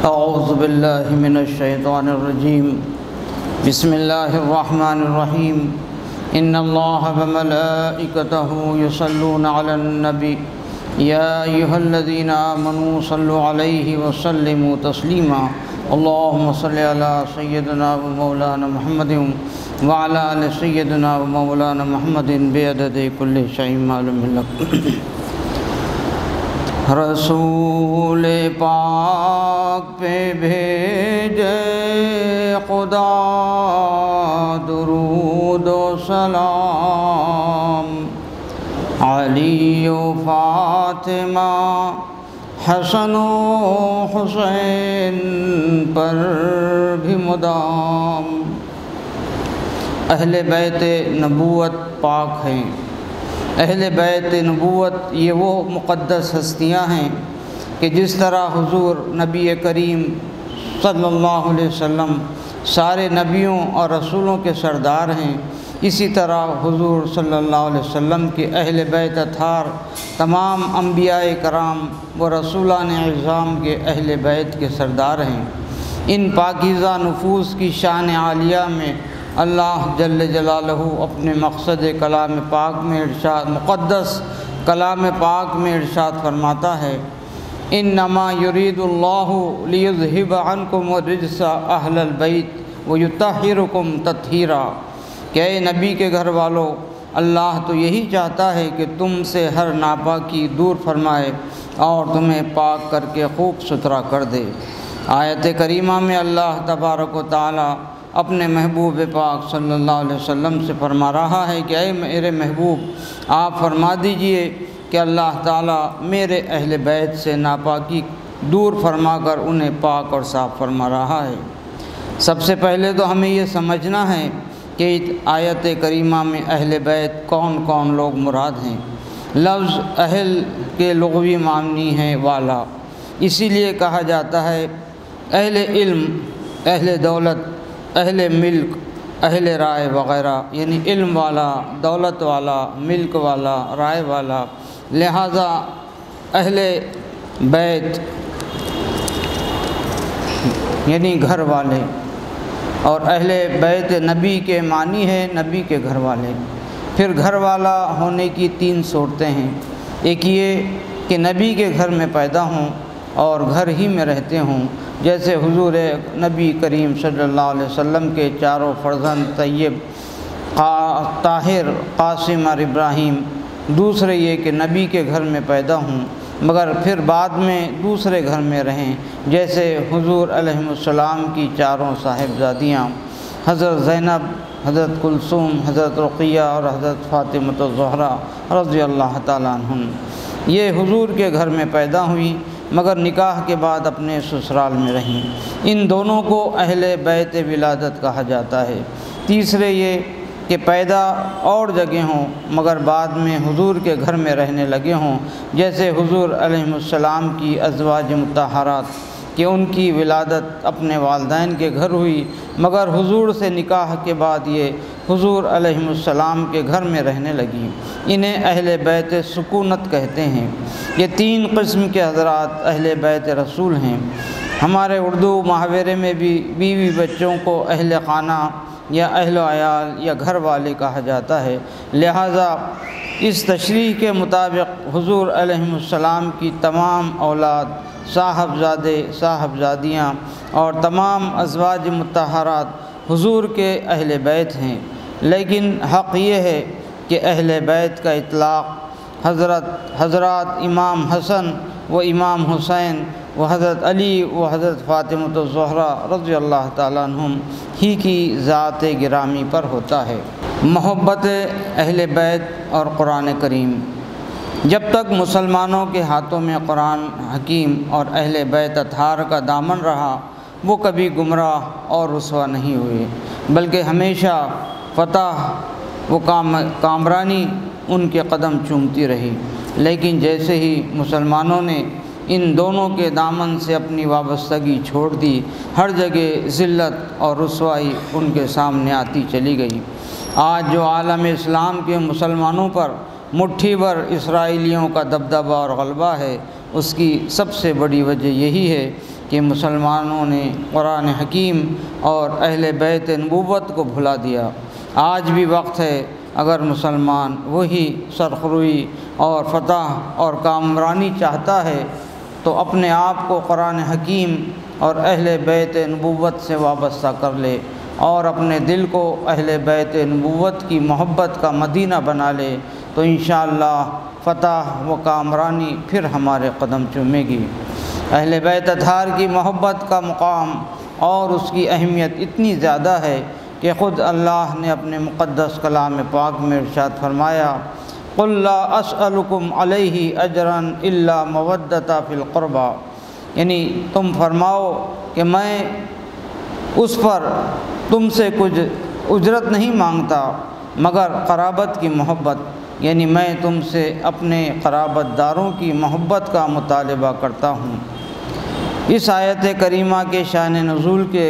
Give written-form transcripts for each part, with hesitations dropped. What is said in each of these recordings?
اعوذ باللہ من الشیطان الرجیم بسم اللہ الرحمن الرحیم ان اللہ وملائکتہ یصلون علی النبی یا ایہا الذین آمنوا صلوا علیہ وسلموا تسلیما اللہم صل علی سیدنا و مولانا محمد وعلی آل سیدنا و مولانا محمد بعدد کل شیء معلوم لک۔ رسول پاک پہ بھیجے خدا درود و سلام، علی و فاطمہ حسن و حسین پر بھی مدام۔ اہل بیت نبوت پاک ہیں۔ اہل بیت نبوت یہ وہ مقدس ہستیاں ہیں کہ جس طرح حضور نبی کریم صلی اللہ علیہ وسلم سارے نبیوں اور رسولوں کے سردار ہیں، اسی طرح حضور صلی اللہ علیہ وسلم کے اہل بیت اطہار تمام انبیاء کرام و رسولان اعظام کے اہل بیت کے سردار ہیں۔ ان پاکیزہ نفوس کی شان عالیہ میں اللہ جل جلالہ اپنے مقصد کلام پاک میں مقدس کلام پاک میں ارشاد فرماتا ہے، انما یرید اللہ لیذہب عنکم الرجس اہل البیت ویطہرکم تطہیرا، کہ اے نبی کے گھر والو، اللہ تو یہی چاہتا ہے کہ تم سے ہر ناپاکی دور فرمائے اور تمہیں پاک کر کے خوب ستھرا کر دے۔ آیت کریمہ میں اللہ تبارک و تعالی اپنے محبوب پاک صلی اللہ علیہ وسلم سے فرما رہا ہے کہ اے میرے محبوب، آپ فرما دیجئے کہ اللہ تعالیٰ میرے اہل بیت سے ناپاکی دور فرما کر انہیں پاک اور صاف فرما رہا ہے۔ سب سے پہلے تو ہمیں یہ سمجھنا ہے کہ آیت کریمہ میں اہل بیت کون کون لوگ مراد ہیں۔ لفظ اہل کے لغوی معنی ہے والا، اسی لیے کہا جاتا ہے اہل علم، اہل دولت، اہل ملک، اہل رائے وغیرہ، یعنی علم والا، دولت والا، ملک والا، رائے والا۔ لہذا اہل بیت یعنی گھر والے، اور اہل بیت نبی کے معنی ہے نبی کے گھر والے۔ پھر گھر والا ہونے کی تین صورتیں ہیں، ایک یہ کہ نبی کے گھر میں پیدا ہوں اور گھر ہی میں رہتے ہوں، جیسے حضور نبی کریم صلی اللہ علیہ وسلم کے چاروں فرزند طیب، طاہر، قاسم اور ابراہیم۔ دوسرے یہ کہ نبی کے گھر میں پیدا ہوں مگر پھر بعد میں دوسرے گھر میں رہیں، جیسے حضور علیہ السلام کی چاروں صاحبزادیاں حضرت زینب، حضرت کلثوم، حضرت رقیہ اور حضرت فاطمۃ الزہرا رضی اللہ تعالیٰ عنہم۔ یہ حضور کے گھر میں پیدا ہوئیں مگر نکاح کے بعد اپنے سسرال میں رہیں۔ ان دونوں کو اہل بیت ولادت کہا جاتا ہے۔ تیسرے یہ کہ پیدا اور جگہ ہوں مگر بعد میں حضور کے گھر میں رہنے لگے ہوں، جیسے حضور علیہ السلام کی ازواج مطہرات کہ ان کی ولادت اپنے والدین کے گھر ہوئی مگر حضور سے نکاح کے بعد یہ حضور علیہ السلام کے گھر میں رہنے لگیں۔ انہیں اہل بیت سکونت کہتے ہیں۔ یہ تین قسم کے حضرات اہل بیت رسول ہیں۔ ہمارے اردو محاورے میں بھی بیوی بچوں کو اہل خانہ یا اہل عیال یا گھر والے کہا جاتا ہے۔ لہٰذا اس تشریح کے مطابق حضور علیہ السلام کی تمام اولاد، صاحبزادے، صاحبزادیاں اور تمام ازواج مطہرات حضور کے اہل بیت ہیں، لیکن حق یہ ہے کہ اہل بیت کا اطلاق حضرات امام حسن و امام حسین و حضرت علی و حضرت فاطمۃ الزہرا رضی اللہ تعالیٰ عنہم ہی کی ذات گرامی پر ہوتا ہے۔ محبت اہل بیت اور قرآن کریم۔ جب تک مسلمانوں کے ہاتھوں میں قرآن حکیم اور اہل بیت اطہار کا دامن رہا، وہ کبھی گمراہ اور رسوا نہیں ہوئے، بلکہ ہمیشہ فتح و کامرانی ان کے قدم چومتی رہی۔ لیکن جیسے ہی مسلمانوں نے ان دونوں کے دامن سے اپنی وابستگی چھوڑ دی، ہر جگہ ذلت اور رسوائی ان کے سامنے آتی چلی گئی۔ آج جو عالم اسلام کے مسلمانوں پر مٹھی بھر اسرائیلیوں کا دبدبہ اور غلبہ ہے، اس کی سب سے بڑی وجہ یہی ہے کہ مسلمانوں نے قرآن حکیم اور اہل بیت نبوت کو بھلا دیا۔ آج بھی وقت ہے، اگر مسلمان وہی سرخروئی اور فتح اور کامرانی چاہتا ہے تو اپنے آپ کو قرآن حکیم اور اہل بیت نبوت سے وابستہ کر لے اور اپنے دل کو اہل بیت نبوت کی محبت کا مدینہ بنا لے، تو انشاءاللہ فتح و کامرانی پھر ہمارے قدم چومے گی۔ اہل بیت اطہار کی محبت کا مقام اور اس کی اہمیت اتنی زیادہ ہے کہ خود اللہ نے اپنے مقدس کلام پاک میں ارشاد فرمایا، قُلْ لَا أَسْأَلُكُمْ عَلَيْهِ أَجْرًا إِلَّا مَوَدَّةَ فِي الْقُرْبَى، یعنی تم فرماؤ کہ میں اس پر تم سے کچھ اجرت نہیں مانگتا مگر قرابت کی محبت، یعنی میں تم سے اپنے قرابت داروں کی محبت کا مطالبہ کرتا ہوں۔ اس آیت کریمہ کے شان نزول کے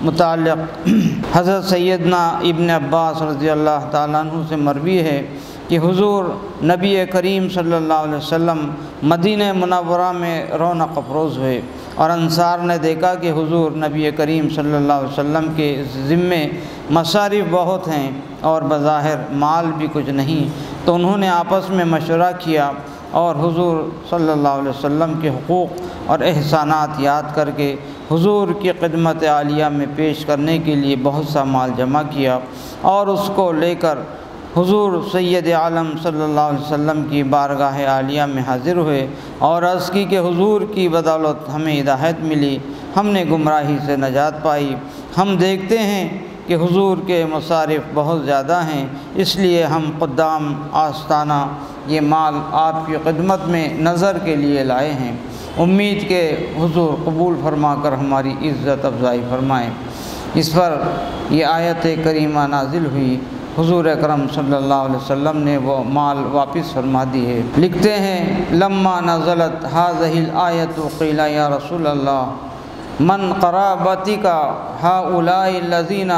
متعلق حضرت سیدنا ابن عباس رضی اللہ تعالیٰ عنہ سے مروی ہے کہ حضور نبی کریم صلی اللہ علیہ وسلم مدینہ منورہ میں رونق افروز ہوئے اور انصار نے دیکھا کہ حضور نبی کریم صلی اللہ علیہ وسلم کے ذمے مصارف بہت ہیں اور بظاہر مال بھی کچھ نہیں، تو انہوں نے آپس میں مشورہ کیا اور حضور صلی اللہ علیہ وسلم کے حقوق اور احسانات یاد کر کے حضور کی خدمت عالیہ میں پیش کرنے کے لیے بہت سا مال جمع کیا اور اس کو لے کر حضور سید عالم صلی اللہ علیہ وسلم کی بارگاہ عالیہ میں حاضر ہوئے اور عرض کی کہ حضور کی بدولت ہمیں ہدایت ملی، ہم نے گمراہی سے نجات پائی، ہم دیکھتے ہیں کہ حضور کے مصارف بہت زیادہ ہیں، اس لیے ہم قدام آستانہ یہ مال آپ کی خدمت میں نظر کے لیے لائے ہیں، امید کہ حضور قبول فرما کر ہماری عزت افزائی فرمائیں۔ اس پر یہ آیت کریمہ نازل ہوئی، حضور اکرم صلی اللہ علیہ وسلم نے وہ مال واپس فرما دی ہے۔ لکھتے ہیں لما نزلت هذه الآیۃ قیل یا رسول اللہ من قرابتک هؤلاء الذین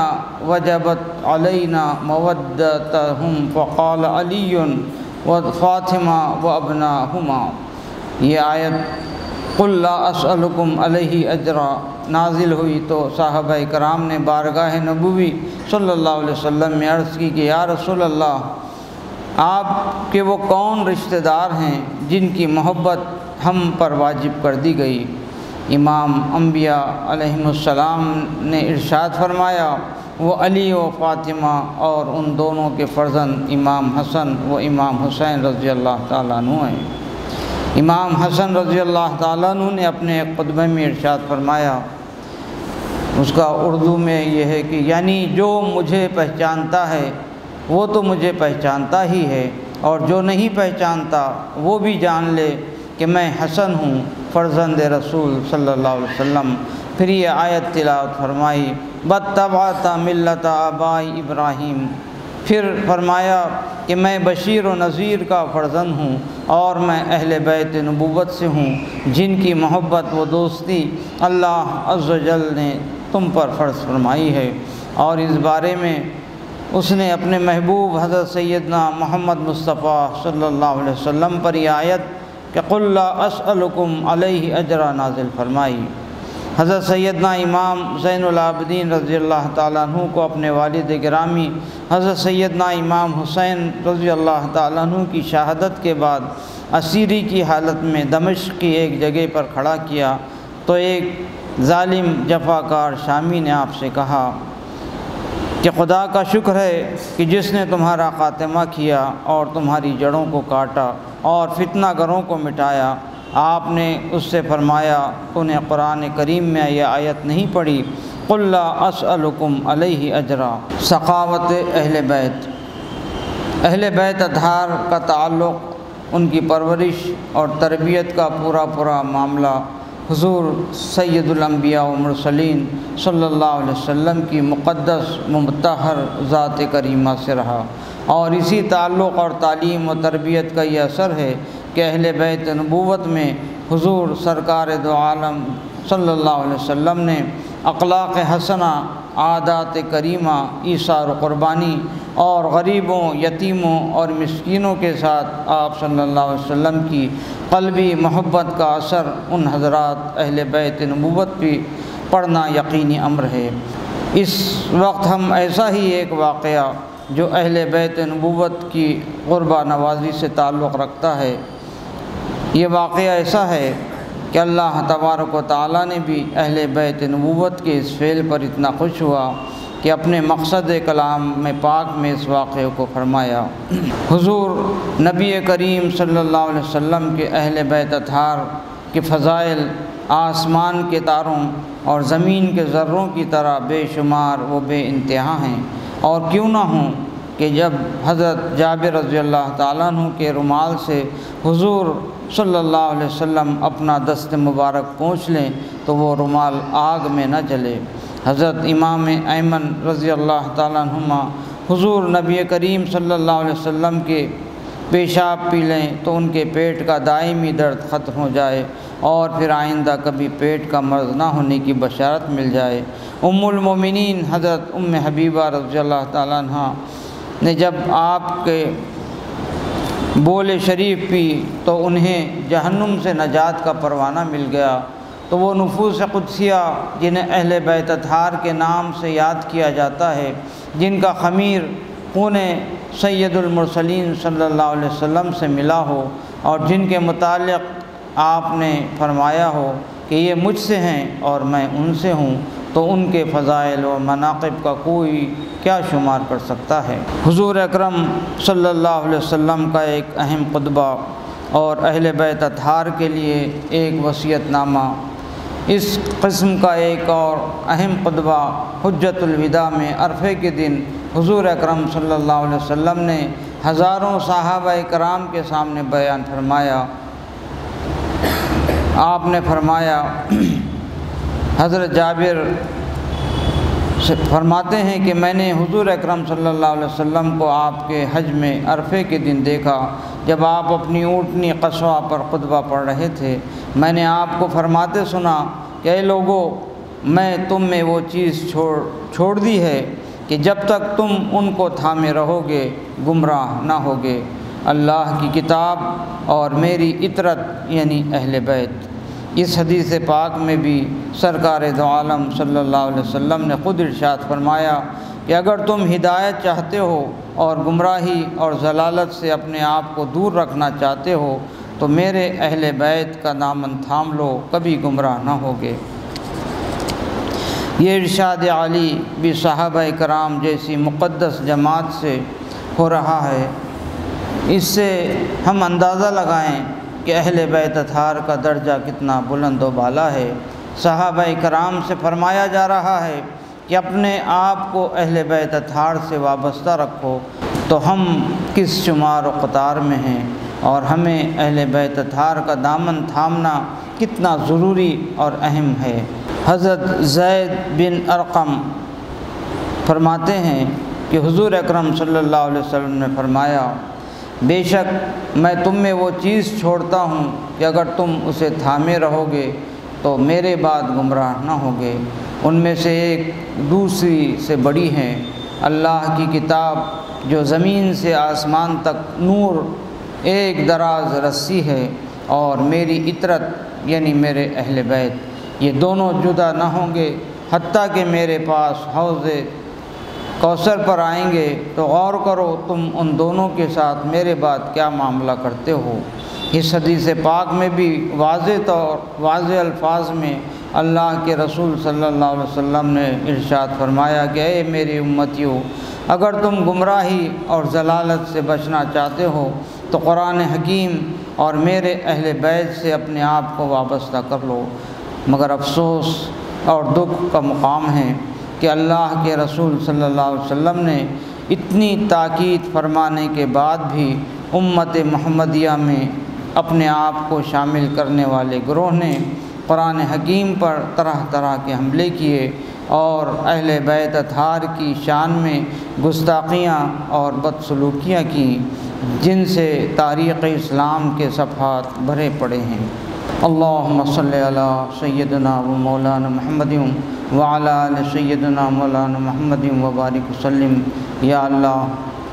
وجبت علینا مودتهم فقال علی وفاطمہ وابناہما، یہ آیت قُلْ لَا أَسْأَلُكُمْ عَلَيْهِ أَجْرًا نازل ہوئی تو صحابہ کرام نے بارگاہ نبوی صلی اللہ علیہ وسلم میں عرض کی کہ یا رسول اللہ، آپ کے وہ کون رشتہ دار ہیں جن کی محبت ہم پر واجب کر دی گئی؟ امام انبیاء علیہم السلام نے ارشاد فرمایا وہ علی و فاطمہ اور ان دونوں کے فرزند امام حسن و امام حسین رضی اللہ تعالیٰ عنہ ہیں۔ امام حسن رضی اللہ تعالیٰ عنہ نے اپنے ایک خطبے میں ارشاد فرمایا، اس کا اردو میں یہ ہے کہ یعنی جو مجھے پہچانتا ہے وہ تو مجھے پہچانتا ہی ہے، اور جو نہیں پہچانتا وہ بھی جان لے کہ میں حسن ہوں، فرزند رسول صلی اللہ علیہ وسلم۔ پھر یہ آیت تلاوت فرمائی بَاتَّبَعْتَ مِلَّةَ آبَاءِ ابراہیم، پھر فرمایا کہ میں بشیر و نذیر کا فرزند ہوں اور میں اہل بیت نبوت سے ہوں جن کی محبت و دوستی اللہ عز و جل نے تم پر فرض فرمائی ہے۔ اور اس بارے میں اس نے اپنے محبوب حضرت سیدنا محمد مصطفیٰ صلی اللہ علیہ وسلم پر یہ آیت کہ قُلْ لَا أَسْأَلُكُمْ عَلَيْهِ أَجْرًا نازل فرمائی۔ حضرت سیدنا امام زین العابدین رضی اللہ تعالیٰ عنہ کو اپنے والد گرامی حضرت سیدنا امام حسین رضی اللہ تعالیٰ عنہ کی شہادت کے بعد اسیری کی حالت میں دمشق کی ایک جگہ پر کھڑا کیا تو ایک ظالم جفاکار شامی نے آپ سے کہا کہ خدا کا شکر ہے کہ جس نے تمہارا خاتمہ کیا اور تمہاری جڑوں کو کاٹا اور فتنہ گروں کو مٹایا۔ آپ نے اس سے فرمایا تو نے قرآن کریم میں یہ آیت نہیں پڑھی قُلْ لَا أَسْأَلُكُمْ عَلَيْهِ أَجْرًا؟ سخاوت اہل بیت اطہار کا تعلق، ان کی پرورش اور تربیت کا پورا معاملہ حضور سید الانبیاء و مرسلین صلی اللہ علیہ وسلم کی مقدس مطہر ذات کریمہ سے رہا، اور اسی تعلق اور تعلیم و تربیت کا یہ اثر ہے کہ اہل بیت نبوت میں حضور سرکار دو عالم صلی اللہ علیہ وسلم نے اخلاق حسنہ، عادات کریمہ، ایثار و قربانی اور غریبوں، یتیموں اور مسکینوں کے ساتھ آپ صلی اللہ علیہ وسلم کی قلبی محبت کا اثر ان حضرات اہل بیت نبوت بھی پڑھنا یقینی امر ہے۔ اس وقت ہم ایسا ہی ایک واقعہ جو اہل بیت نبوت کی قربہ نوازی سے تعلق رکھتا ہے، یہ واقعہ ایسا ہے کہ اللہ تبارک و تعالیٰ نے بھی اہل بیت نبوت کے اس فعل پر اتنا خوش ہوا کہ اپنے مقصد کلام میں پاک میں اس واقعے کو فرمایا۔ حضور نبی کریم صلی اللہ علیہ وسلم کے اہل بیت اطہار کے فضائل آسمان کے تاروں اور زمین کے ذروں کی طرح بے شمار و بے انتہا ہیں، اور کیوں نہ ہوں کہ جب حضرت جابر رضی اللہ تعالیٰ عنہ کے رومال سے حضور صلی اللہ علیہ وسلم اپنا دست مبارک پونچھ لیں تو وہ رومال آگ میں نہ جلے۔ حضرت امام ایمن رضی اللہ تعالیٰ عنہما حضور نبی کریم صلی اللہ علیہ وسلم کے پیشاب پی لیں تو ان کے پیٹ کا دائمی درد ختم ہو جائے اور پھر آئندہ کبھی پیٹ کا مرض نہ ہونے کی بشارت مل جائے۔ ام المومنین حضرت ام حبیبہ رضی اللہ تعالیٰ عنہ نے جب آپ کے بول شریف پی تو انہیں جہنم سے نجات کا پروانہ مل گیا، تو وہ نفوس قدسیہ جنہیں اہل بیت اطہار کے نام سے یاد کیا جاتا ہے، جن کا خمیر خون سید المرسلین صلی اللہ علیہ وسلم سے ملا ہو اور جن کے متعلق آپ نے فرمایا ہو کہ یہ مجھ سے ہیں اور میں ان سے ہوں، تو ان کے فضائل و مناقب کا کوئی کیا شمار کر سکتا ہے۔ حضور اکرم صلی اللہ علیہ وسلم کا ایک اہم خطبہ اور اہل بیت اطہار کے لیے ایک وصیت نامہ۔ اس قسم کا ایک اور اہم خطبہ حجۃ الوداع میں عرفے کے دن حضور اکرم صلی اللہ علیہ وسلم نے ہزاروں صحابہ کرام کے سامنے بیان فرمایا۔ آپ نے فرمایا، حضرت جابر فرماتے ہیں کہ میں نے حضور اکرم صلی اللہ علیہ وسلم کو آپ کے حج میں عرفے کے دن دیکھا، جب آپ اپنی اونٹنی قصوہ پر خطبہ پڑھ رہے تھے۔ میں نے آپ کو فرماتے سنا کہ اے لوگو، میں تم میں وہ چیز چھوڑ دی ہے کہ جب تک تم ان کو تھامے رہو گے گمراہ نہ ہوگے، اللہ کی کتاب اور میری اطرت یعنی اہل بیت۔ اس حدیث پاک میں بھی سرکار دو عالم صلی اللہ علیہ وسلم نے خود ارشاد فرمایا کہ اگر تم ہدایت چاہتے ہو اور گمراہی اور ضلالت سے اپنے آپ کو دور رکھنا چاہتے ہو تو میرے اہل بیت کا دامن تھام لو، کبھی گمراہ نہ ہوگے۔ یہ ارشاد عالی بھی صحابہ کرام جیسی مقدس جماعت سے ہو رہا ہے۔ اس سے ہم اندازہ لگائیں کہ اہل بیت اطہار کا درجہ کتنا بلند و بالا ہے۔ صحابہ کرام سے فرمایا جا رہا ہے کہ اپنے آپ کو اہل بیت اطہار سے وابستہ رکھو، تو ہم کس شمار و قطار میں ہیں، اور ہمیں اہل بیت اطہار کا دامن تھامنا کتنا ضروری اور اہم ہے۔ حضرت زید بن ارقم فرماتے ہیں کہ حضور اکرم صلی اللہ علیہ وسلم نے فرمایا، بے شک میں تم میں وہ چیز چھوڑتا ہوں کہ اگر تم اسے تھامے رہو گے تو میرے بعد گمراہ نہ ہوگے۔ ان میں سے ایک دوسری سے بڑی ہیں، اللہ کی کتاب جو زمین سے آسمان تک نور ایک دراز رسی ہے، اور میری اطرت یعنی میرے اہل بیت، یہ دونوں جدا نہ ہوں گے حتیٰ کہ میرے پاس حوض کوثر پر آئیں گے تو غور کرو تم ان دونوں کے ساتھ میرے بعد کیا معاملہ کرتے ہو۔ اس حدیث پاک میں بھی واضح الفاظ میں اللہ کے رسول صلی اللہ علیہ وسلم نے ارشاد فرمایا کہ اے میری امتیو، اگر تم گمراہی اور ضلالت سے بچنا چاہتے ہو تو قرآن حکیم اور میرے اہل بیت سے اپنے آپ کو وابستہ کر لو۔ مگر افسوس اور دکھ کا مقام ہے کہ اللہ کے رسول صلی اللہ علیہ وسلم نے اتنی تاکید فرمانے کے بعد بھی امت محمدیہ میں اپنے آپ کو شامل کرنے والے گروہ نے قرآن حکیم پر طرح طرح کے حملے کیے اور اہل بیت اطہار کی شان میں گستاخیاں اور بدسلوکیاں کیں، جن سے تاریخ اسلام کے صفحات بھرے پڑے ہیں۔ اللہم صلی علی سیدنا و مولانا محمد وعلی آل سیدنا مولانا محمد وبارک وسلم۔ یا اللہ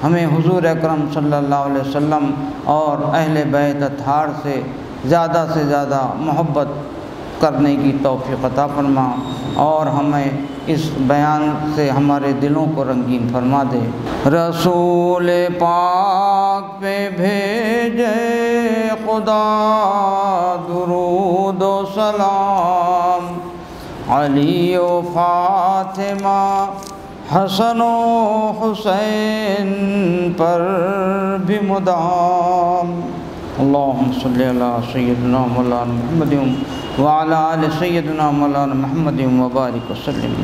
ہمیں حضور اکرم صلی اللہ علیہ وسلم اور اہل بیت اطہار سے زیادہ محبت کرنے کی توفیق عطا فرما، اور ہمیں اس بیان سے ہمارے دلوں کو رنگین فرما دے۔ رسول پاک پہ بھیجے خدا درود و سلام، علی و فاطمہ حسن و حسین پر بھی مدام۔ اللہم صلی علی سیدنا مولانا محمد وعلی آل سیدنا مولانا محمد وبارک وسلم۔